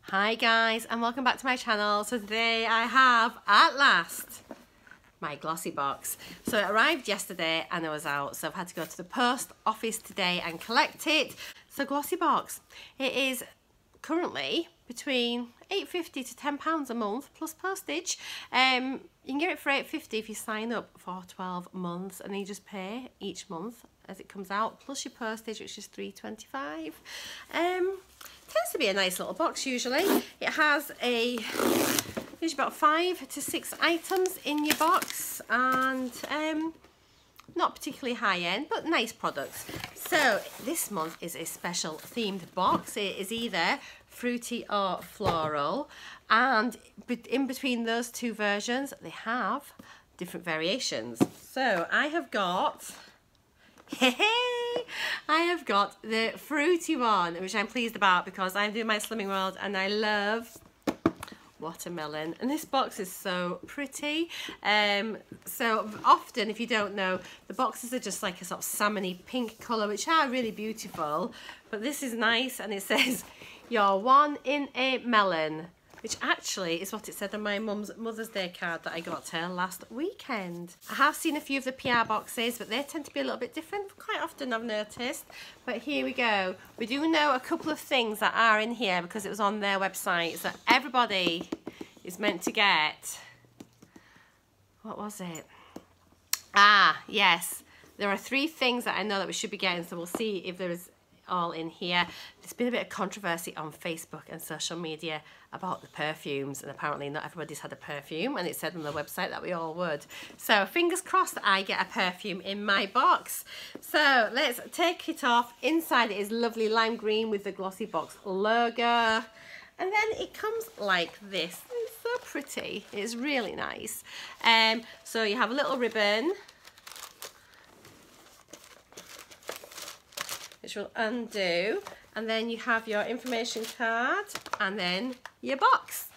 Hi guys, and welcome back to my channel. So today I have, at last, my glossy box. So it arrived yesterday and I was out, so I've had to go to the post office today and collect it. So glossy box, it is currently between £8.50 to £10 a month plus postage. You can get it for £8.50 if you sign up for 12 months, and then you just pay each month as it comes out, plus your postage, which is £3.25. Tends to be a nice little box usually. It has there's about 5 to 6 items in your box, and not particularly high end, but nice products. So this month is a special themed box. It is either fruity or floral, and in between those two versions they have different variations. So I have got the fruity one, which I'm pleased about because I'm doing my slimming world and I love watermelon, and this box is so pretty. So often, if you don't know, the boxes are just like a sort of salmony pink colour, which are really beautiful, but this is nice, and it says you're one in a melon, which actually is what it said on my mum's Mother's Day card that I got her last weekend. I have seen a few of the PR boxes, but they tend to be a little bit different quite often, I've noticed. But here we go. We do know a couple of things that are in here because it was on their website. So everybody is meant to get, what was it? Ah, yes. There are 3 things that I know that we should be getting, so we'll see if there is all in here. There's been a bit of controversy on Facebook and social media about the perfumes, and apparently not everybody's had a perfume, and it said on the website that we all would. So fingers crossed that I get a perfume in my box. So let's take it off. Inside it is lovely lime green with the glossy box logo, and then it comes like this. It's so pretty. It's really nice. So you have a little ribbon which will undo, and then you have your information card and then your box.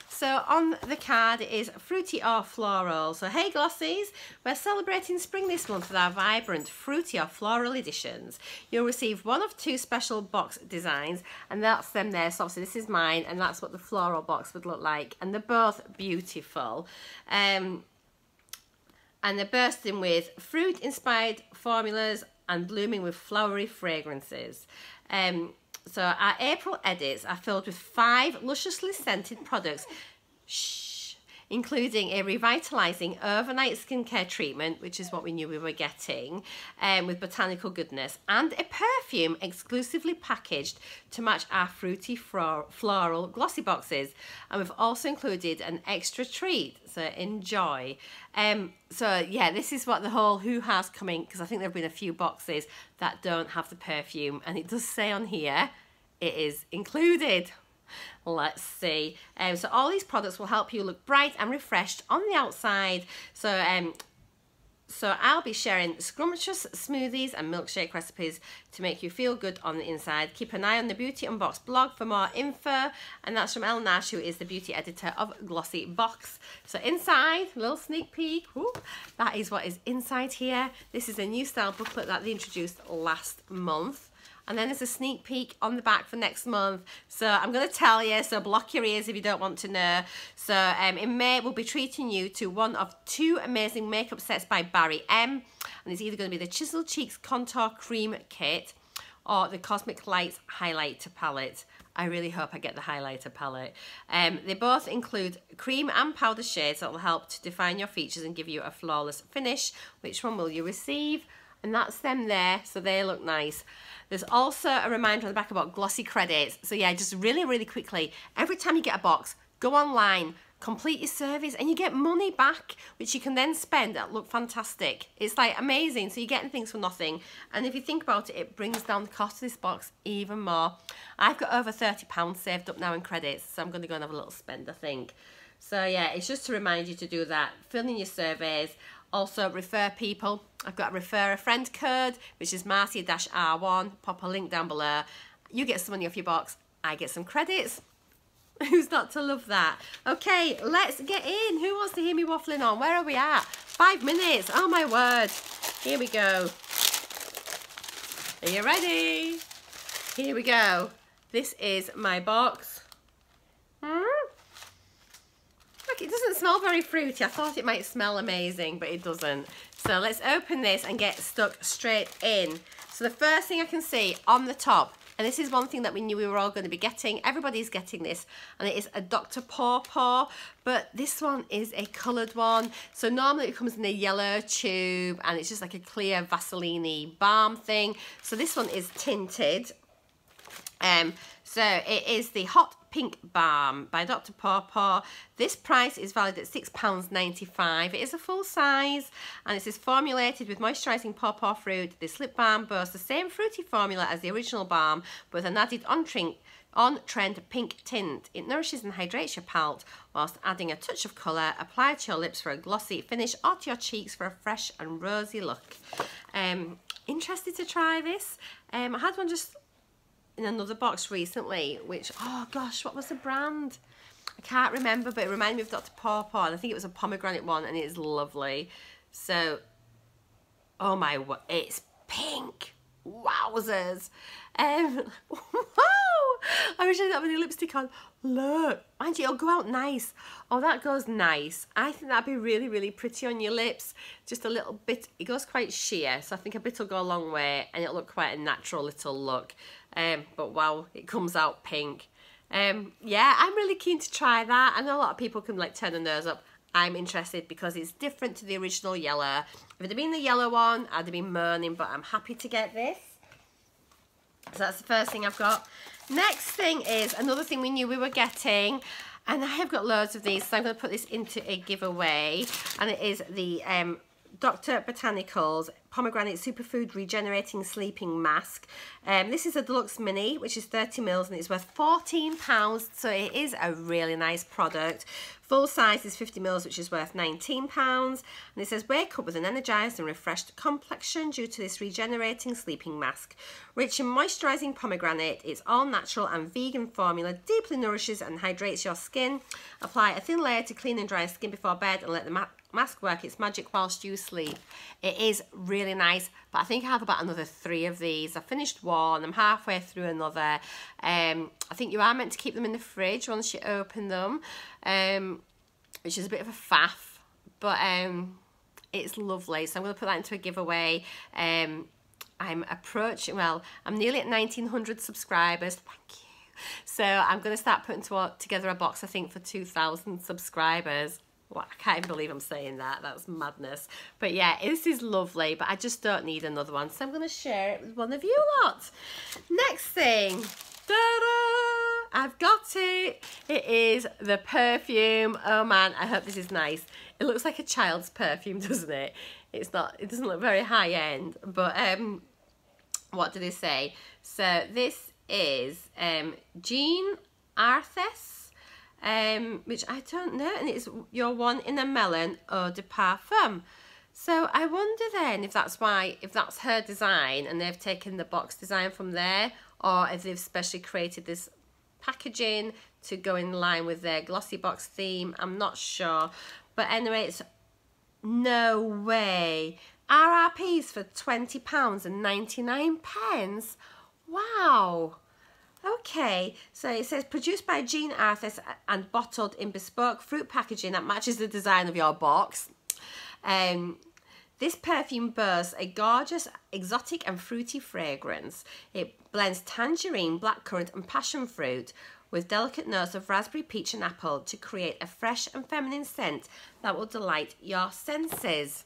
So on the card it is fruity or floral. So hey glossies, we're celebrating spring this month with our vibrant fruity or floral editions. You'll receive one of 2 special box designs, and that's them there. So obviously this is mine, and that's what the floral box would look like, and they're both beautiful. And they're bursting with fruit inspired formulas and blooming with flowery fragrances. So our April edits are filled with 5 lusciously scented products, including a revitalising overnight skincare treatment, which is what we knew we were getting, with botanical goodness, and a perfume exclusively packaged to match our fruity floral glossy boxes. And we've also included an extra treat, so enjoy. So yeah, this is what the whole hoo-ha's coming, because I think there have been a few boxes that don't have the perfume, and it does say on here it is included. Let's see. So all these products will help you look bright and refreshed on the outside. So I'll be sharing scrumptious smoothies and milkshake recipes to make you feel good on the inside. Keep an eye on the Beauty Unboxed blog for more info, and that's from Elle Nash, who is the beauty editor of Glossy Box. So inside, a little sneak peek, that is what is inside here. This is a new style booklet that they introduced last month. And then there's a sneak peek on the back for next month. So I'm going to tell you, so block your ears if you don't want to know. So in May, we'll be treating you to one of 2 amazing makeup sets by Barry M. And it's either going to be the Chisel Cheeks Contour Cream Kit or the Cosmic Lights Highlighter Palette. I really hope I get the highlighter palette. They both include cream and powder shades that will help to define your features and give you a flawless finish. Which one will you receive? And that's them there, so they look nice. There's also a reminder on the back about glossy credits. So yeah, just really quickly, every time you get a box, go online, complete your surveys, and you get money back, which you can then spend that look fantastic. It's like amazing, so you're getting things for nothing. And if you think about it, it brings down the cost of this box even more. I've got over £30 saved up now in credits, so I'm gonna go and have a little spend, I think. So yeah, it's just to remind you to do that. Fill in your surveys. Also refer people. I've got a refer a friend code, which is Marcia-R1. Pop a link down below. You get some money off your box. I get some credits. Who's not to love that? Okay, let's get in. Who wants to hear me waffling on? Where are we at? 5 minutes. Oh my word. Here we go. Are you ready? Here we go. This is my box. look, it doesn't smell very fruity. I thought it might smell amazing, but it doesn't. So let's open this and get stuck straight in. So the first thing I can see on the top, and this is one thing that we knew we were all going to be getting. Everybody's getting this, and it is a Dr. Paw Paw, but this one is a coloured one. So normally it comes in a yellow tube, and it's just like a clear Vaseline-y balm thing. So this one is tinted. So it is the Hot Pink Balm by Dr. Paw Paw. This price is valued at £6.95. It is a full size, and it is formulated with moisturising paw paw fruit. This lip balm boasts the same fruity formula as the original balm, but with an added on-trend pink tint. It nourishes and hydrates your palate whilst adding a touch of colour. Apply to your lips for a glossy finish or to your cheeks for a fresh and rosy look. Interested to try this. I had one just in another box recently, which, oh gosh, what was the brand? I can't remember, but it reminded me of Dr. Paw Paw, and I think it was a pomegranate one, and it is lovely. So, oh my, it's pink. Wowzers. Wow! I wish I didn't have any lipstick on. Look, mind you, it'll go out nice. Oh, that goes nice. I think that'd be really, really pretty on your lips. Just a little bit. It goes quite sheer, so I think a bit will go a long way, and it'll look quite a natural little look. But wow, it comes out pink. Yeah, I'm really keen to try that. I know a lot of people can like turn their nose up. I'm interested because it's different to the original yellow. If it had been the yellow one, I'd have been moaning, but I'm happy to get this. So that's the first thing I've got. Next thing is another thing we knew we were getting, and I have got loads of these, so I'm going to put this into a giveaway, and it is the Dr. Botanicals Pomegranate Superfood Regenerating Sleeping Mask. This is a deluxe mini, which is 30ml, and it's worth £14, so it is a really nice product. Full size is 50ml, which is worth £19, and it says wake up with an energised and refreshed complexion due to this regenerating sleeping mask. Rich in moisturising pomegranate, its all natural and vegan formula deeply nourishes and hydrates your skin. Apply a thin layer to clean and dry your skin before bed, and let the mask work its magic whilst you sleep. It is really nice, but I think I have about another 3 of these. I finished one, I'm halfway through another. I think you are meant to keep them in the fridge once you open them, which is a bit of a faff, but it's lovely. So I'm going to put that into a giveaway. I'm approaching, well, I'm nearly at 1900 subscribers. Thank you. So I'm going to start putting together a box, I think, for 2000 subscribers. Well, I can't even believe I'm saying that. That's madness. But yeah, this is lovely, but I just don't need another one. So I'm going to share it with one of you lot. Next thing. Ta-da! I've got it. It is the perfume. Oh man, I hope this is nice. It looks like a child's perfume, doesn't it? It's not, it doesn't look very high end, but what do they say? So this is JEANNE ARTHES. Which I don't know, and it's your one in a melon eau de parfum. So I wonder then if that's her design and they've taken the box design from there, or if they've specially created this packaging to go in line with their Glossybox theme. I'm not sure, but anyway, it's no way. RRPs for £20.99. Wow. Okay, so it says produced by JEANNE ARTHES and bottled in bespoke fruit packaging that matches the design of your box. This perfume boasts a gorgeous, exotic and fruity fragrance. It blends tangerine, blackcurrant and passion fruit with delicate notes of raspberry, peach and apple to create a fresh and feminine scent that will delight your senses.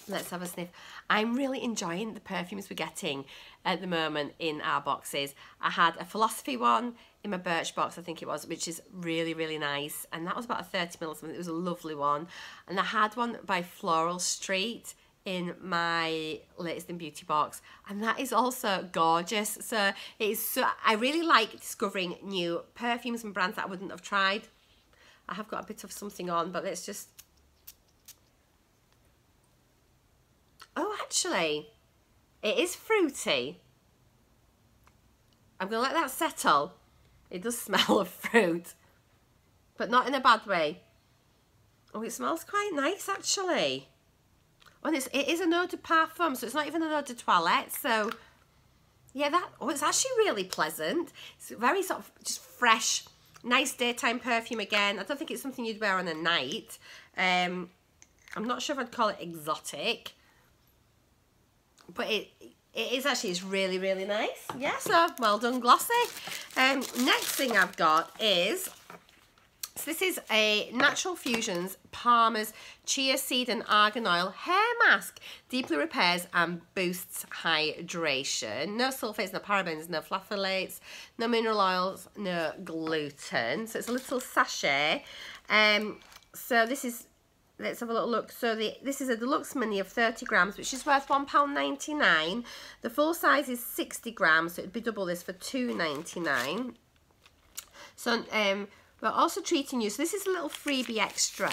Let's have a sniff. I'm really enjoying the perfumes we're getting at the moment in our boxes. I had a Philosophy one in my Birch box, I think it was, which is really, really nice. And that was about a 30ml, it was a lovely one. And I had one by Floral Street in my Latest in Beauty box, and that is also gorgeous. So it's I really like discovering new perfumes and brands that I wouldn't have tried. I have got a bit of something on, but let's just... Oh, actually, it is fruity. I'm going to let that settle. It does smell of fruit, but not in a bad way. Oh, it smells quite nice, actually. And it is an eau de parfum, so it's not even an eau de toilette. So, yeah, it's actually really pleasant. It's very sort of just fresh Nice daytime perfume again. I don't think it's something you'd wear on a night. I'm not sure if I'd call it exotic, but it is actually, it's really, really nice. Yeah, so well done, Glossy. Next thing I've got is, so this is a Natural Fusions Palmer's Chia Seed and Argan Oil Hair Mask. Deeply repairs and boosts hydration. No sulfates, no parabens, no phthalates, no mineral oils, no gluten. So it's a little sachet. So this is, let's have a little look. So this is a deluxe mini of 30 grams, which is worth £1.99. The full size is 60 grams, so it'd be double this for £2.99. So we're also treating you, so this is a little freebie extra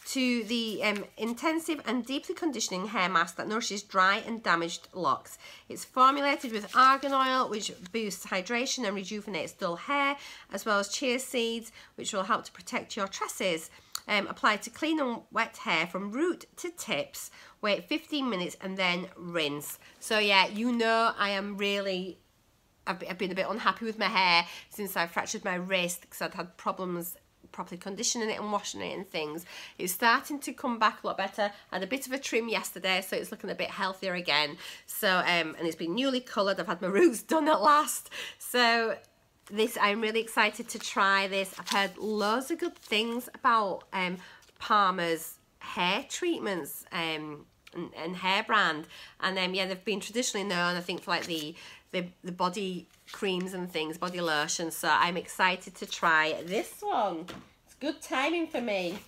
to the intensive and deeply conditioning hair mask that nourishes dry and damaged locks. It's formulated with argan oil, which boosts hydration and rejuvenates dull hair, as well as chia seeds, which will help to protect your tresses. Applied to clean and wet hair from root to tips. Wait 15 minutes and then rinse. So yeah, you know I am really, I've been a bit unhappy with my hair since I fractured my wrist because I'd had problems properly conditioning it and washing it and things. It's starting to come back a lot better. I had a bit of a trim yesterday, so it's looking a bit healthier again. So and it's been newly coloured. I've had my roots done at last. So this, I'm really excited to try this. I've heard loads of good things about Palmer's hair treatments and hair brand, and yeah, they've been traditionally known, I think, for like the body creams and things, body lotions. So I'm excited to try this one. It's good timing for me.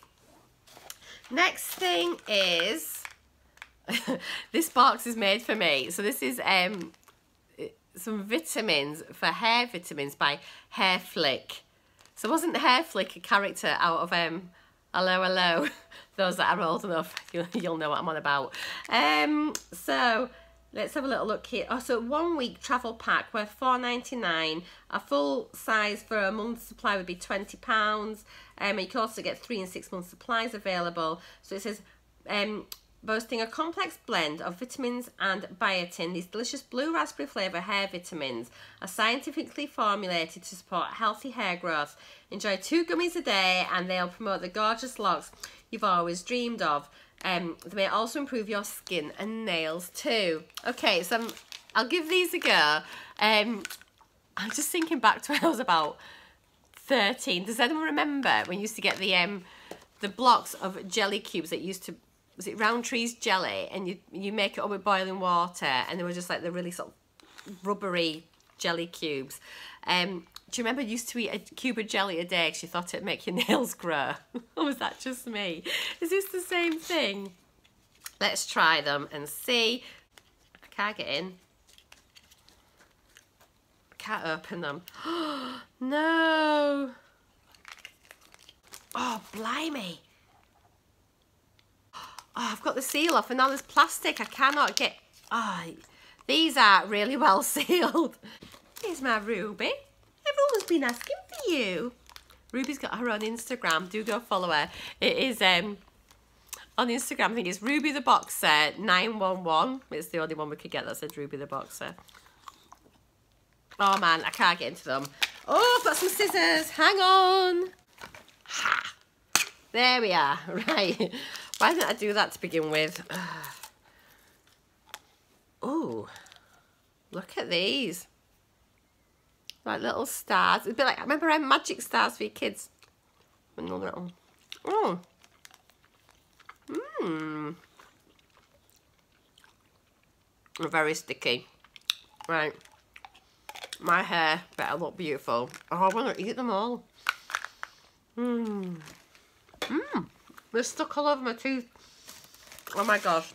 Next thing is this box is made for me. So this is some vitamins for hair vitamins by HAIRFLIck. So wasn't HAIRFLIck a character out of Hello Hello? Those that are old enough, you'll know what I'm on about. So let's have a little look here. Oh, so 1 week travel pack worth $4.99. A full size for a month's supply would be £20. And you can also get 3 and 6 month supplies available. So it says boasting a complex blend of vitamins and biotin, these delicious blue raspberry flavour hair vitamins are scientifically formulated to support healthy hair growth. Enjoy 2 gummies a day and they'll promote the gorgeous locks you've always dreamed of. They may also improve your skin and nails too. Okay, so I'll give these a go. I'm just thinking back to when I was about 13. Does anyone remember when you used to get the blocks of jelly cubes that used to, was it Roundtree's jelly, and you make it up with boiling water, and they were just like the really sort of rubbery jelly cubes. Do you remember you used to eat a cube of jelly a day because you thought it'd make your nails grow? Or was that just me? Is this the same thing? Let's try them and see. I can't get in. I can't open them. No. Oh, blimey. Oh, I've got the seal off and now there's plastic. I cannot get... Oh, these are really well sealed. Here's my Ruby. Everyone's been asking for you. Ruby's got her own Instagram. Do go follow her. It is on Instagram. I think it's Ruby the Boxer 911. It's the only one we could get that said Ruby the Boxer. Oh man, I can't get into them. Oh, I've got some scissors. Hang on. Ha! There we are. Right. Why didn't I do that to begin with? Oh, look at these. Like little stars. It'd be like, I remember I had magic stars for your kids. Another little. Oh. Mmm. Very sticky. Right. My hair better look beautiful. Oh, I want to eat them all. Mmm. Mmm. They're stuck all over my tooth. Oh my gosh.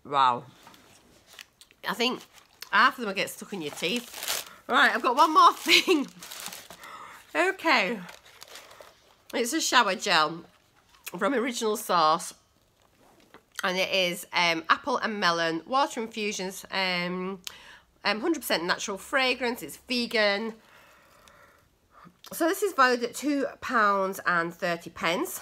Wow. I think half of them will get stuck in your teeth. Right, I've got one more thing. Okay. It's a shower gel from Original Source. And it is apple and melon, water infusions, 100% natural fragrance. It's vegan. So this is valued at £2.30.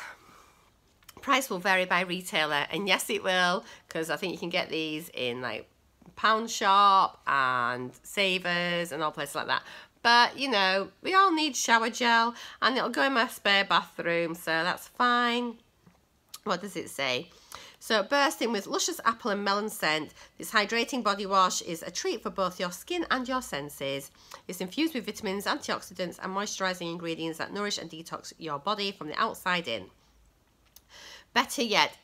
Price will vary by retailer, and yes it will, because I think you can get these in like Pound Shop and Savers and all places like that. But, you know, we all need shower gel, and it'll go in my spare bathroom, so that's fine. What does it say? So, bursting with luscious apple and melon scent, this hydrating body wash is a treat for both your skin and your senses. It's infused with vitamins, antioxidants and moisturising ingredients that nourish and detox your body from the outside in. Better yet,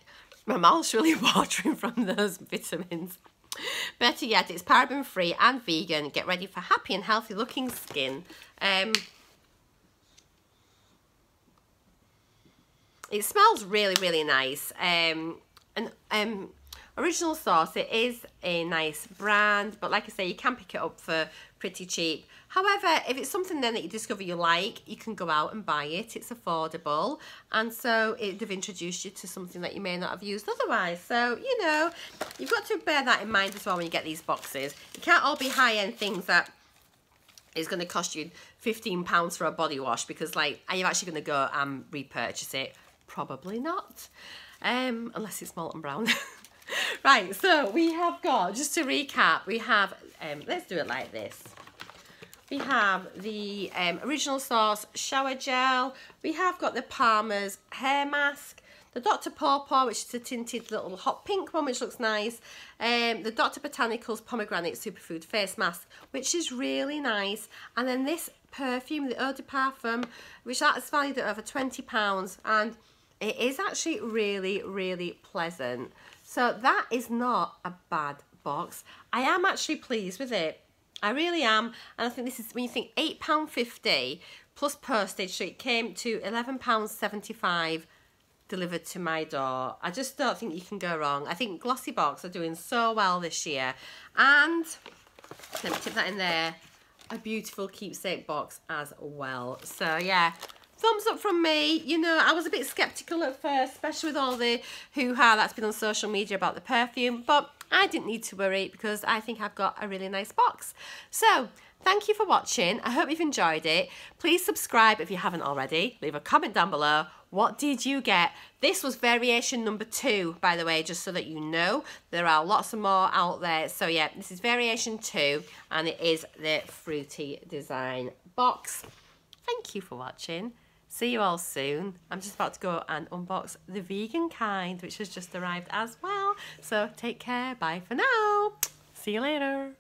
my mouth's really watering from those vitamins. Better yet, it's paraben free and vegan. Get ready for happy and healthy looking skin. It smells really, really nice. Original Source, it is a nice brand, but like I say, you can pick it up for pretty cheap. However, if it's something then that you discover you like, you can go out and buy it. It's affordable, and so they've introduced you to something that you may not have used otherwise. So, you know, you've got to bear that in mind as well when you get these boxes. It can't all be high-end things that is going to cost you £15 for a body wash, because, like, are you actually going to go and repurchase it? Probably not, unless it's Molten Brown. Right, so we have got, just to recap, we have, let's do it like this. We have the Original Source shower gel. We have got the Palmer's hair mask. The Dr. Pawpaw, which is a tinted little hot pink one, which looks nice. The Dr. Botanicals Pomegranate Superfood face mask, which is really nice. And then this perfume, the Eau de Parfum, which that's valued at over £20. And it is actually really, really pleasant. So that is not a bad box. I am actually pleased with it. I really am. And I think this is, when you think £8.50 plus postage, so it came to £11.75 delivered to my door. I just don't think you can go wrong. I think Glossybox are doing so well this year. And let me tip that in there, a beautiful keepsake box as well. So yeah, thumbs up from me. You know, I was a bit sceptical at first, especially with all the hoo-ha that's been on social media about the perfume, but I didn't need to worry because I think I've got a really nice box. So thank you for watching. I hope you've enjoyed it. Please subscribe if you haven't already. Leave a comment down below. What did you get? This was variation number 2, by the way, just so that you know. There are lots of more out there. So yeah, this is variation 2, and it is the fruity design box. Thank you for watching. See you all soon. I'm just about to go and unbox the vegan kind, which has just arrived as well. So take care. Bye for now. See you later.